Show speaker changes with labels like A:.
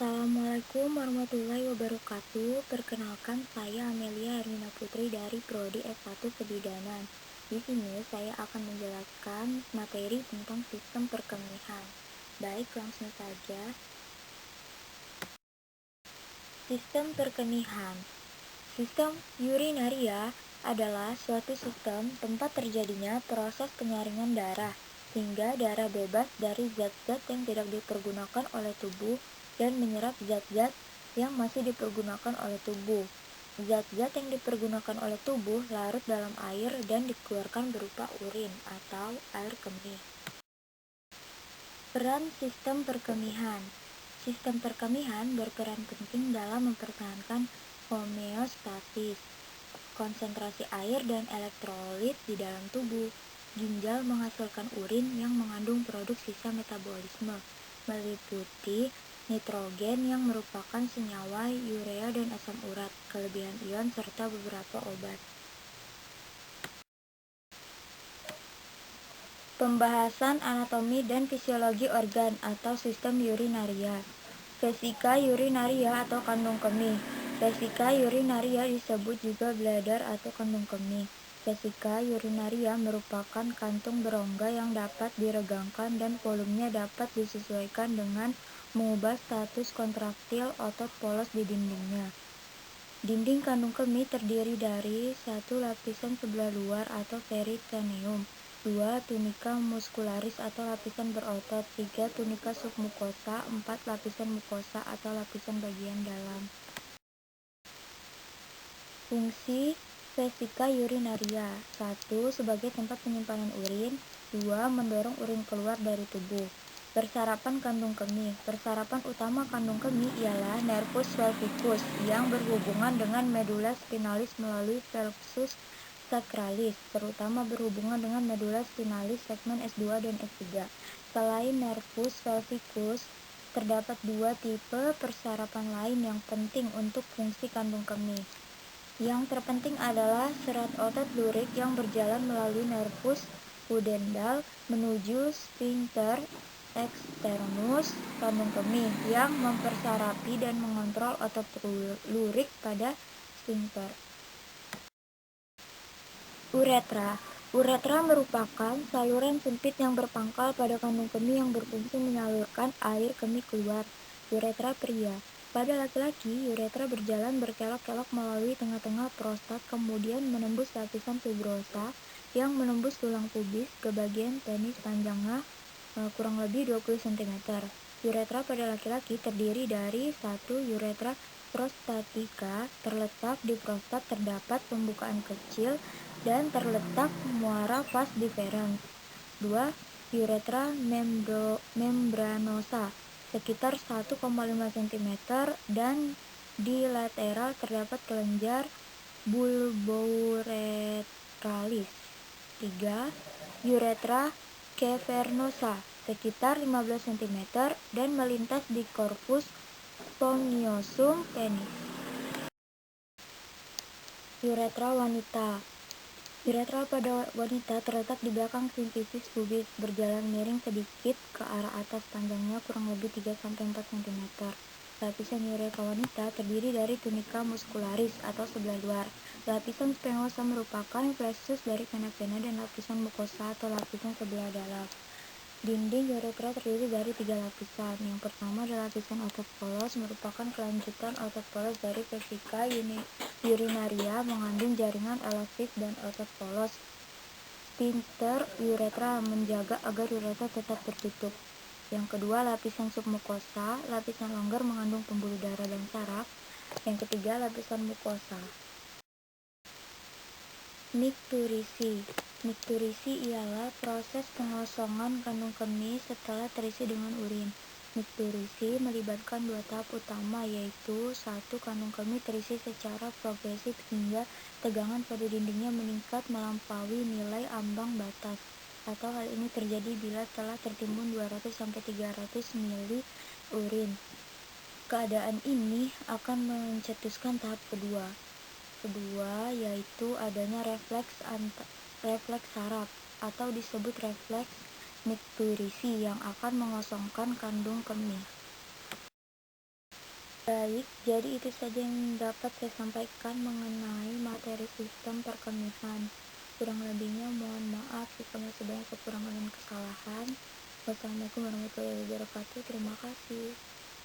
A: Assalamualaikum warahmatullahi wabarakatuh. Perkenalkan, saya Amelia Hermina Putri dari Prodi S1 Kebidanan. Di sini saya akan menjelaskan materi tentang sistem perkemihan. Baik, langsung saja. Sistem perkemihan. Sistem urinaria adalah suatu sistem tempat terjadinya proses penyaringan darah, sehingga darah bebas dari zat-zat yang tidak dipergunakan oleh tubuh dan menyerap zat-zat yang masih dipergunakan oleh tubuh. Zat-zat yang dipergunakan oleh tubuh larut dalam air dan dikeluarkan berupa urin atau air kemih. Peran sistem perkemihan. Sistem perkemihan berperan penting dalam mempertahankan homeostatis, konsentrasi air dan elektrolit di dalam tubuh. Ginjal menghasilkan urin yang mengandung produk sisa metabolisme, meliputi nitrogen yang merupakan senyawa, urea dan asam urat, kelebihan ion, serta beberapa obat. Pembahasan anatomi dan fisiologi organ atau sistem urinaria. Vesika urinaria atau kandung kemih. Vesika urinaria disebut juga bladder atau kandung kemih. Vesika urinaria merupakan kantung berongga yang dapat diregangkan dan volumenya dapat disesuaikan dengan mengubah status kontraktil otot polos di dindingnya. Dinding kandung kemih terdiri dari 1 lapisan sebelah luar atau peritoneum, 2 tunika muscularis atau lapisan berotot, 3 tunika submukosa, 4 lapisan mukosa atau lapisan bagian dalam. Fungsi vesika urinaria: 1. Sebagai tempat penyimpanan urin. 2. Mendorong urin keluar dari tubuh. Persarapan kandung kemih. Persarapan utama kandung kemih ialah nervus valvicus yang berhubungan dengan medulla spinalis melalui plexus sacralis, terutama berhubungan dengan medulla spinalis segmen S2 dan S3. Selain nervus valvicus, terdapat 2 tipe persarapan lain yang penting untuk fungsi kandung kemih. Yang terpenting adalah serat otot lurik yang berjalan melalui nervus pudendal menuju sphincter externus kandung kemih yang mempersarapi dan mengontrol otot lurik pada sphincter. Uretra. Uretra merupakan saluran sempit yang berpangkal pada kandung kemih yang berfungsi menyalurkan air kemih keluar. Uretra pria. Pada laki-laki, uretra berjalan berkelok-kelok melalui tengah-tengah prostat, kemudian menembus lapisan fibrosa yang menembus tulang pubis ke bagian penis panjangnya kurang lebih 20 cm. Uretra pada laki-laki terdiri dari 1. Uretra prostatika, terletak di prostat, terdapat pembukaan kecil dan terletak muara vas deferens. 2. Uretra membranosa, sekitar 1,5 cm dan di lateral terdapat kelenjar bulbouretralis. 3. Uretra cavernosa, sekitar 15 cm dan melintas di corpus spongiosum penis. Uretra wanita. Uretra pada wanita terletak di belakang simfisis pubis, berjalan miring sedikit ke arah atas, panjangnya kurang lebih 3-4 cm. Lapisan uretra wanita terdiri dari tunika muscularis atau sebelah luar. Lapisan sphenosa merupakan plexus dari vena-vena dan lapisan mukosa atau lapisan sebelah dalam. Dinding uretra terdiri dari 3 lapisan. Yang pertama adalah lapisan otot polos, merupakan kelanjutan otot polos dari vesika urinaria, mengandung jaringan elastis dan otot polos. Sphincter uretra menjaga agar uretra tetap tertutup. Yang kedua, lapisan submukosa, lapisan longgar mengandung pembuluh darah dan saraf. Yang ketiga, lapisan mukosa. Mikturisi. Mikturisi ialah proses pengosongan kandung kemih setelah terisi dengan urin. Mikturisi melibatkan 2 tahap utama, yaitu 1. Kandung kemih terisi secara progresif hingga tegangan pada dindingnya meningkat melampaui nilai ambang batas, atau hal ini terjadi bila telah tertimbun 200-300 ml urin. Keadaan ini akan mencetuskan tahap kedua, yaitu adanya refleks saraf atau disebut refleks mikturisi yang akan mengosongkan kandung kemih. Baik, jadi itu saja yang dapat saya sampaikan mengenai materi sistem perkemihan. Kurang lebihnya mohon maaf jika masih banyak kekurangan dan kesalahan. Wassalamualaikum warahmatullahi wabarakatuh. Terima kasih.